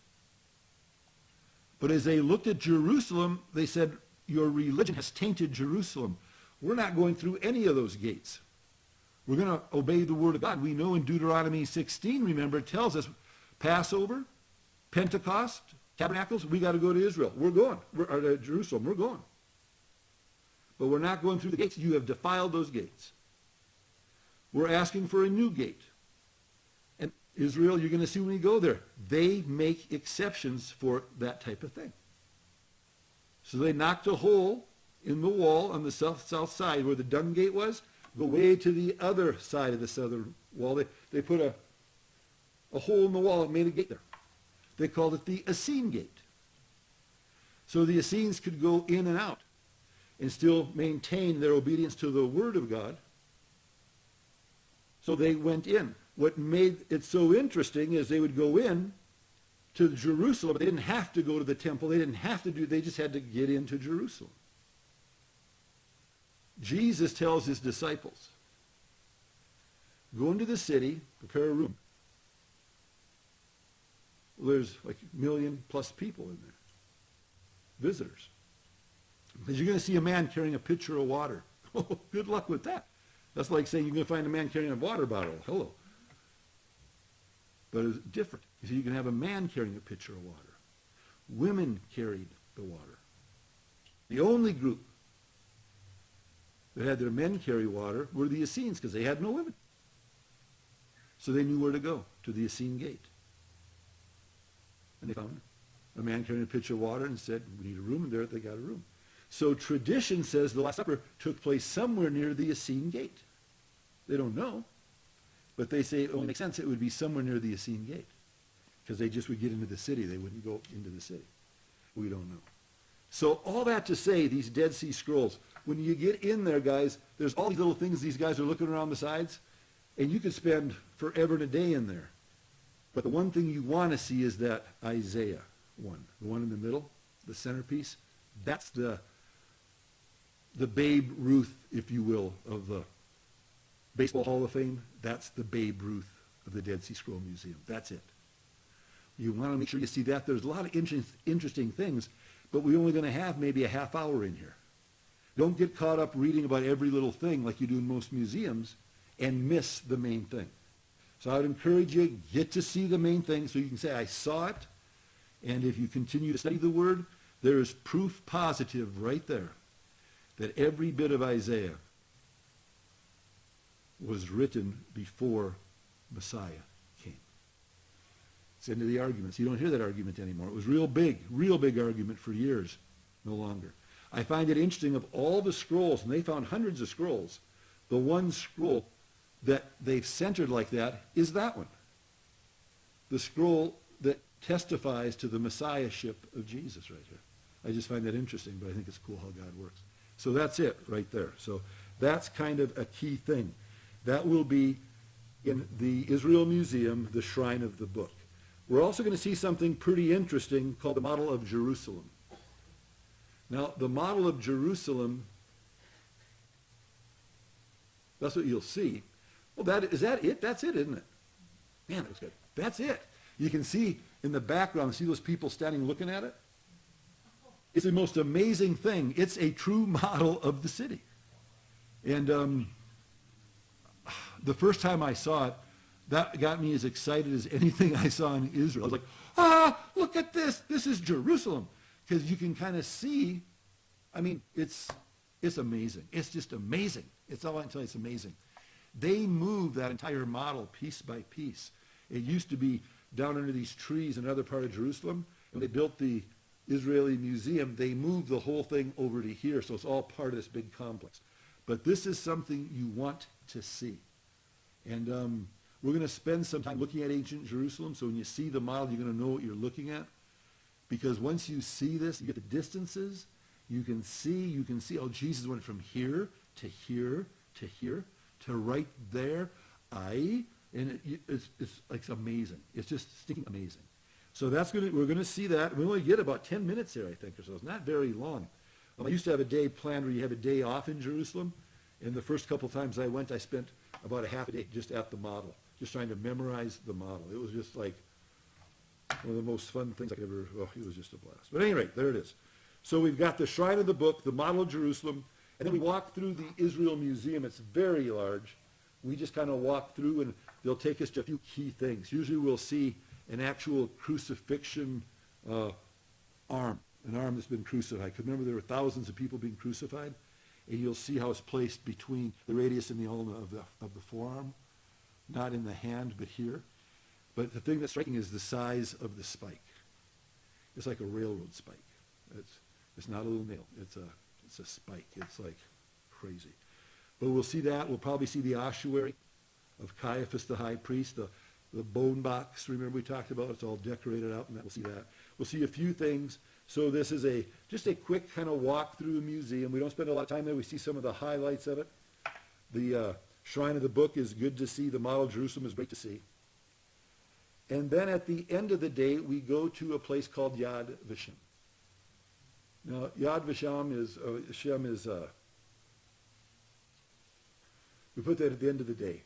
But as they looked at Jerusalem, they said, your religion has tainted Jerusalem. We're not going through any of those gates. We're going to obey the word of God. We know in Deuteronomy 16, remember, it tells us Passover, Pentecost, Tabernacles, we got to go to Israel. We're going. Or to Jerusalem. We're going. But we're not going through the gates. You have defiled those gates. We're asking for a new gate. And Israel, you're going to see when you go there, they make exceptions for that type of thing. So they knocked a hole in the wall on the south side where the dung gate was, go way to the other side of the southern wall. They put a hole in the wall and made a gate there. They called it the Essene Gate. So the Essenes could go in and out and still maintain their obedience to the Word of God. So they went in. What made it so interesting is they would go in to Jerusalem, but they didn't have to go to the temple. They just had to get into Jerusalem. Jesus tells his disciples, go into the city, prepare a room. Well, there's like 1 million plus people in there, visitors. Because you're going to see a man carrying a pitcher of water. Oh, good luck with that. That's like saying you're going to find a man carrying a water bottle. Hello. But it's different. You see, you can have a man carrying a pitcher of water. Women carried the water. The only group that had their men carry water were the Essenes because they had no women. So they knew where to go, to the Essene Gate. And they found a man carrying a pitcher of water and said, we need a room, and there they got a room. So tradition says the Last Supper took place somewhere near the Essene Gate. They don't know, but they say it only makes sense it would be somewhere near the Essene Gate because they just would get into the city. They wouldn't go into the city. We don't know. So all that to say, these Dead Sea Scrolls, when you get in there, guys, there's all these little things these guys are looking around the sides, and you could spend forever and a day in there. But the one thing you want to see is that Isaiah one, the one in the middle, the centerpiece. That's the Babe Ruth, if you will, of the Baseball Hall of Fame. That's the Babe Ruth of the Dead Sea Scroll Museum. That's it. You want to make sure you see that. There's a lot of interesting things, but we're only going to have maybe a half hour in here. Don't get caught up reading about every little thing like you do in most museums and miss the main thing. So I would encourage you, get to see the main thing so you can say, I saw it. And if you continue to study the Word, There is proof positive right there that every bit of Isaiah was written before Messiah came. It's the end of the arguments. You don't hear that argument anymore. It was real big argument for years, no longer. I find it interesting, of all the scrolls, and they found hundreds of scrolls, the one scroll that they've centered like that is that one. The scroll that testifies to the messiahship of Jesus right here. I just find that interesting, but I think it's cool how God works. So that's it right there. So that's kind of a key thing. That will be in the Israel Museum, the Shrine of the Book. We're also going to see something pretty interesting called the Model of Jerusalem. Now, the Model of Jerusalem, that's what you'll see. Well, is that it? That's it, isn't it? Man, that was good. That's it. You can see in the background, see those people standing looking at it? It's the most amazing thing. It's a true model of the city. And the first time I saw it, that got me as excited as anything I saw in Israel. I was like, look at this. This is Jerusalem. Because you can kind of see, I mean, it's amazing. It's just amazing. It's all I can tell you, it's amazing. They moved that entire model piece by piece. It used to be down under these trees in another part of Jerusalem. When they built the Israeli Museum, they moved the whole thing over to here, so it's all part of this big complex. But this is something you want to see. And we're going to spend some time looking at ancient Jerusalem, so when you see the model, you're going to know what you're looking at. Because once you see this, you get the distances, you can see, oh, Jesus went from here to here to here to right there. And it's like amazing. It's just stinking amazing. So we're going to see that. We only get about 10 minutes here, I think, or so. It's not very long. I used to have a day planned where you have a day off in Jerusalem. And the first couple times I went, I spent about a half a day just at the model, just trying to memorize the model. It was just like one of the most fun things I could ever, it was just a blast. But at any rate, there it is. So we've got the Shrine of the Book, the Model of Jerusalem, and then we walk through the Israel Museum. It's very large. We just kind of walk through, and they'll take us to a few key things. Usually we'll see an actual crucifixion arm, an arm that's been crucified. Because remember, there were thousands of people being crucified, and you'll see how it's placed between the radius and the ulna of the forearm, not in the hand, but here. But the thing that's striking is the size of the spike. It's like a railroad spike. It's not a little nail. It's a spike. It's like crazy. But we'll see that. We'll probably see the ossuary of Caiaphas the high priest, the bone box, remember we talked about? It's all decorated out, and we'll see that. We'll see a few things. So this is just a quick kind of walk through the museum. We don't spend a lot of time there. We see some of the highlights of it. The Shrine of the Book is good to see. The Model of Jerusalem is great to see. And then at the end of the day, we go to a place called Yad Vashem. Now, Yad Vashem is, we put that at the end of the day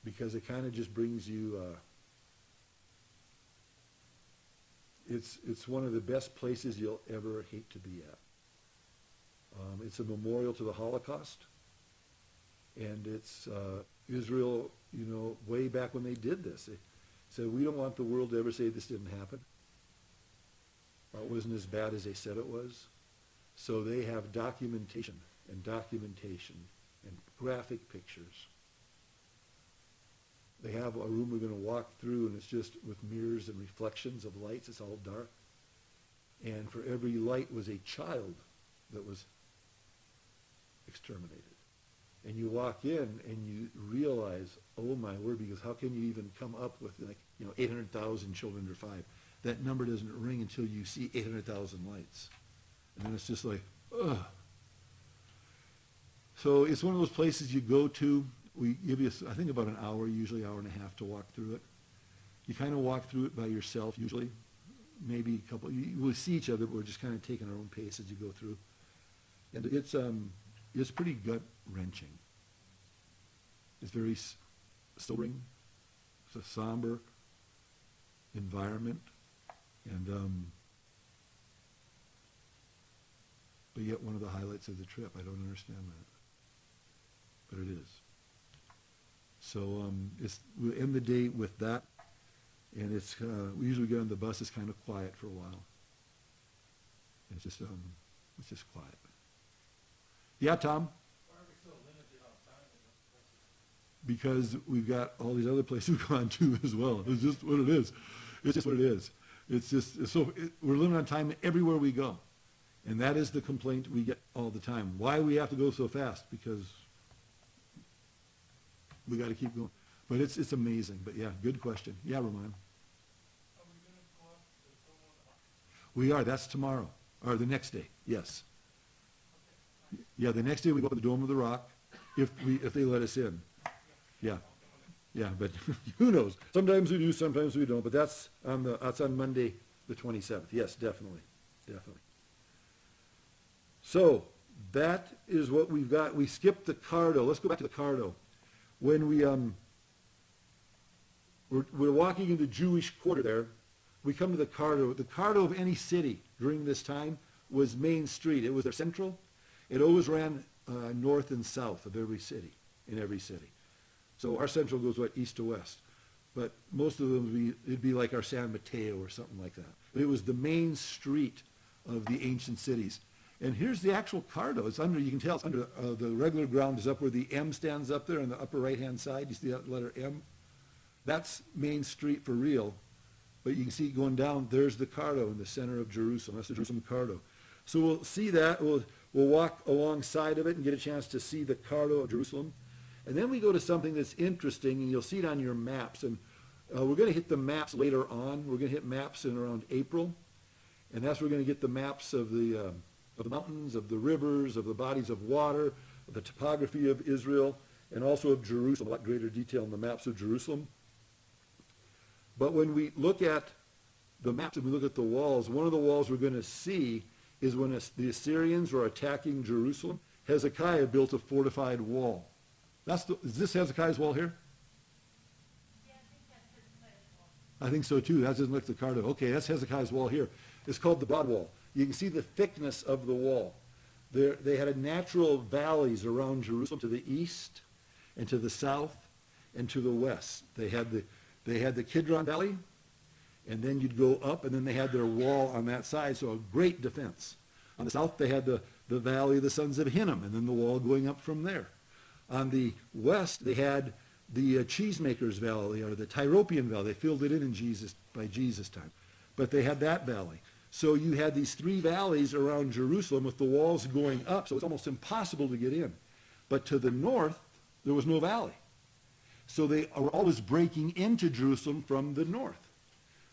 because it kind of just brings you, it's one of the best places you'll ever hate to be at. It's a memorial to the Holocaust, and it's Israel, way back when they did this. They said, we don't want the world to ever say this didn't happen. Or it wasn't as bad as they said it was. So they have documentation and graphic pictures. They have a room we're going to walk through, and it's just with mirrors and reflections of lights. It's all dark. And for every light was a child that was exterminated. And you walk in and you realize, oh my word, because how can you even come up with 800,000 children under 5? That number doesn't ring until you see 800,000 lights. And then it's just like, ugh. So it's one of those places you go to. We give you, I think, about an hour, usually hour and a half to walk through it. You kind of walk through it by yourself, usually. Maybe a couple. We'll see each other, but we're just kind of taking our own pace as you go through. And it's pretty gut-wrenching. It's very sobering. It's a somber environment. And but yet one of the highlights of the trip. I don't understand that. But it is. So we'll end the day with that. And we usually get on the bus. It's kind of quiet for a while. It's just quiet. Yeah, Tom? Why are we so limited on time in this place? Because we've got all these other places we've gone to as well. It's just what it is. It's just what it is. We're limited on time everywhere we go. And that is the complaint we get all the time. Why we have to go so fast? Because we got to keep going. But it's amazing. But yeah, good question. Yeah, Roman. Are we gonna go up to someone? We are. That's tomorrow. Or the next day. Yes. Yeah, the next day we go to the Dome of the Rock if they let us in. Yeah. Yeah, but who knows? Sometimes we do, sometimes we don't. But that's on Monday the 27th. Yes, definitely. Definitely. So that is what we've got. We skipped the Cardo. Let's go back to the Cardo. When we're walking in the Jewish quarter there, we come to the Cardo. The Cardo of any city during this time was Main Street. It was their central. It always ran north and south of every city, in every city. So our central goes east to west. But most of them, it'd be like our San Mateo or something like that. But it was the main street of the ancient cities. And here's the actual Cardo. It's under, you can tell it's under, the regular ground is up where the M stands up there on the upper right-hand side. You see that letter M? That's Main Street for real. But you can see going down, there's the Cardo in the center of Jerusalem. That's the Jerusalem Cardo. So we'll see that. We'll walk alongside of it and get a chance to see the Cardo of Jerusalem. And then we go to something that's interesting, and you'll see it on your maps. And we're going to hit the maps later on. We're going to hit maps in around April. And that's where we're going to get the maps of the mountains, of the rivers, of the bodies of water, of the topography of Israel, and also of Jerusalem, a lot greater detail in the maps of Jerusalem. But when we look at the maps and we look at the walls, one of the walls we're going to see is when the Assyrians were attacking Jerusalem, Hezekiah built a fortified wall. Is this Hezekiah's wall here? Yeah, I think that's Hezekiah's wall. I think so too. That doesn't look like the Cardo. Okay, that's Hezekiah's wall here. It's called the broad wall. You can see the thickness of the wall. They had natural valleys around Jerusalem to the east and to the south and to the west. They had the Kidron Valley, and then you'd go up, and then they had their wall on that side, so a great defense. On the south, they had the valley of the sons of Hinnom, and then the wall going up from there. On the west, they had the Cheesemakers Valley, or the Tyropian Valley. They filled it in by Jesus' time. But they had that valley. So you had these three valleys around Jerusalem with the walls going up, so it's almost impossible to get in. But to the north, there was no valley. So they were always breaking into Jerusalem from the north.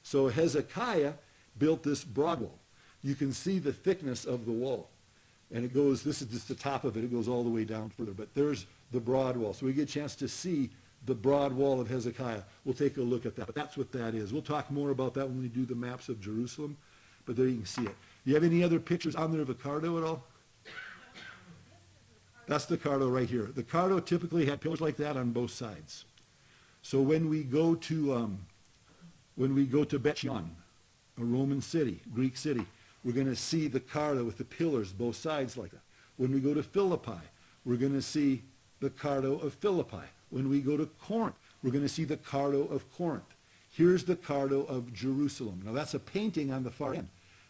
So Hezekiah built this broad wall. You can see the thickness of the wall. And it goes, this is just the top of it, it goes all the way down further. But there's the broad wall. So we get a chance to see the broad wall of Hezekiah. We'll take a look at that. But that's what that is. We'll talk more about that when we do the maps of Jerusalem. But there you can see it. Do you have any other pictures on there of a Cardo at all? That's the Cardo right here. The Cardo typically had pillars like that on both sides. So when we go to Bet Shean, a Roman city, Greek city, we're going to see the Cardo with the pillars both sides like that. When we go to Philippi, we're going to see the Cardo of Philippi. When we go to Corinth, we're going to see the Cardo of Corinth. Here's the Cardo of Jerusalem. Now that's a painting on the far end,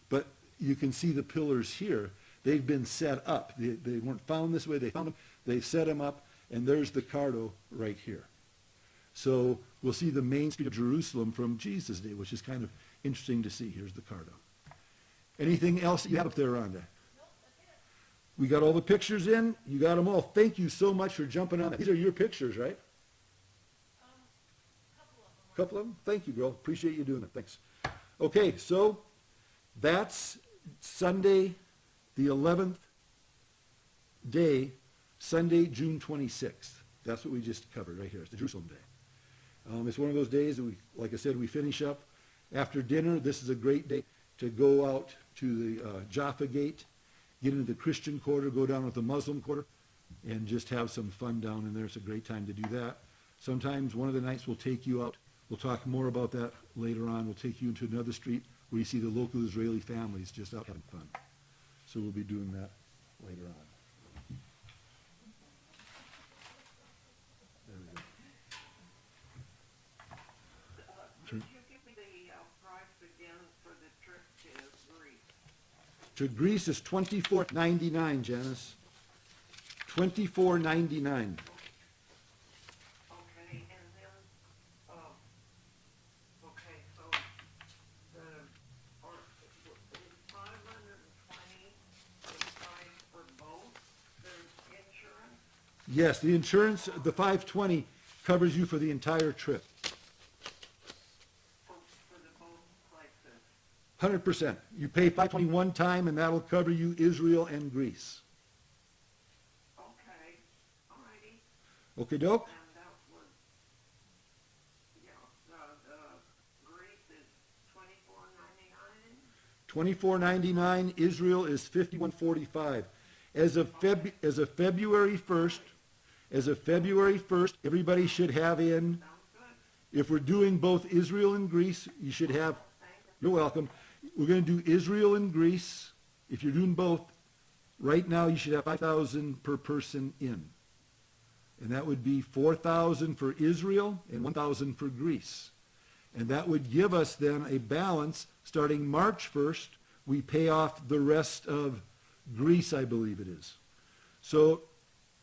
but you can see the pillars here. They've been set up. They weren't found this way. They found them. They set them up, and there's the Cardo right here. So we'll see the main street of Jerusalem from Jesus' day, which is kind of interesting to see. Here's the Cardo. Anything else that you have up there, Rhonda? Nope, that's it. We got all the pictures in. You got them all. Thank you so much for jumping on that. These are your pictures, right? Couple of them. Couple of them? Thank you, girl. Appreciate you doing it. Thanks. Okay, so that's Sunday, the 11th day, Sunday, June 26th. That's what we just covered right here. It's the Jerusalem day. It's one of those days that we, like I said, we finish up after dinner. This is a great day to go out to the Jaffa Gate, get into the Christian quarter, go down with the Muslim quarter, and just have some fun down in there. It's a great time to do that. Sometimes one of the nights we'll take you out. We'll talk more about that later on. We'll take you into another street where you see the local Israeli families just out having fun. So we'll be doing that later on. There we go. Could you give me the price again for the trip to Greece? To Greece is $24.99, Janice. $24.99. Okay, and then, okay, so the, or, is 520 the price for both, the insurance? Yes, the insurance, the 520 covers you for the entire trip. For the both places? 100%. You pay 520 one time, and that'll cover you Israel and Greece. Okay, all righty. Okay, doke? And that was, yeah, the Greece is $24.99? $24.99. Israel is $51.45. As of February 1st, everybody should have in. Sounds good. If we're doing both Israel and Greece, you should have. You're welcome. We're going to do Israel and Greece. If you're doing both, right now you should have 5,000 per person in. And that would be 4,000 for Israel and 1,000 for Greece. And that would give us then a balance. Starting March 1st, we pay off the rest of Greece, I believe it is. So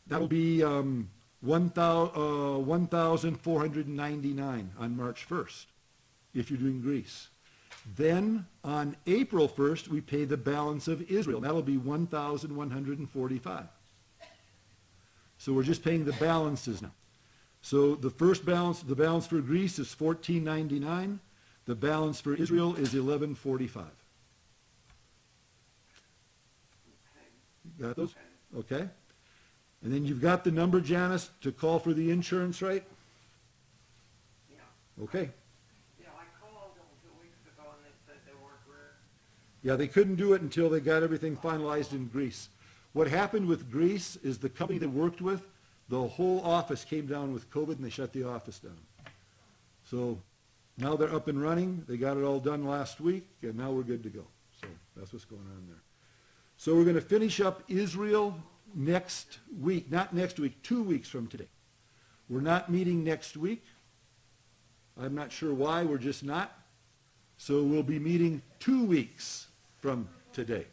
that will be 1,499 on March 1st if you're doing Greece. Then on April 1st, we pay the balance of Israel. That'll be 1,145. So we're just paying the balances now. So the first balance, the balance for Greece is $14.99. The balance for Israel is $11.45. Got those? Okay. And then you've got the number, Janice, to call for the insurance, right? Yeah. Okay. Yeah, I called them 2 weeks ago and they said they weren't ready. Yeah, they couldn't do it until they got everything finalized in Greece. What happened with Greece is the company they worked with, the whole office came down with COVID and they shut the office down. So now they're up and running. They got it all done last week and now we're good to go. So that's what's going on there. So we're going to finish up Israel next week. Not next week, 2 weeks from today. We're not meeting next week. I'm not sure why, we're just not. So we'll be meeting 2 weeks from today.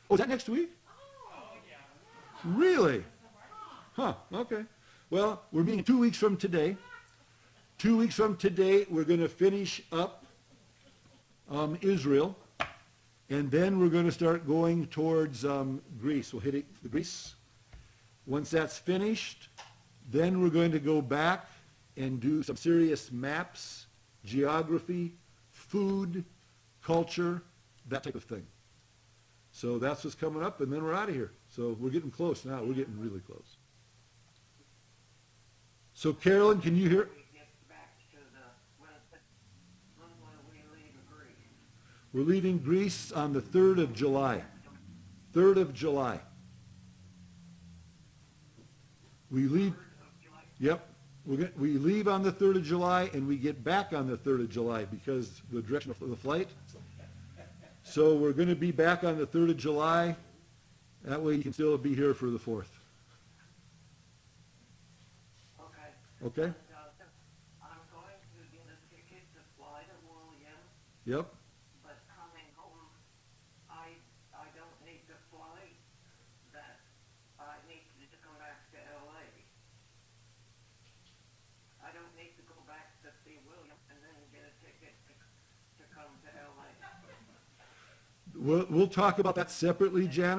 Oh, is that next week? Really? Huh, okay. Well, we're meeting 2 weeks from today. 2 weeks from today, we're going to finish up Israel. And then we're going to start going towards Greece. We'll hit Greece. Once that's finished, then we're going to go back and do some serious maps, geography, food, culture, that type of thing. So that's what's coming up, and then we're out of here. So we're getting close now. We're getting really close. So Carolyn, can you hear? We get back to when we leave Greece. We're leaving Greece on the 3rd of July. 3rd of July. We leave, yep. We leave on the 3rd of July and we get back on the 3rd of July because the direction of the flight. So we're going to be back on the 3rd of July. That way you can still be here for the 4th. Okay. Okay? And, I'm going to get a ticket to fly to Williams, Yep. but coming home, I don't need to fly. That I need to come back to LA. I don't need to go back to see Williams and then get a ticket to come to LA. We'll talk about that separately, Janice.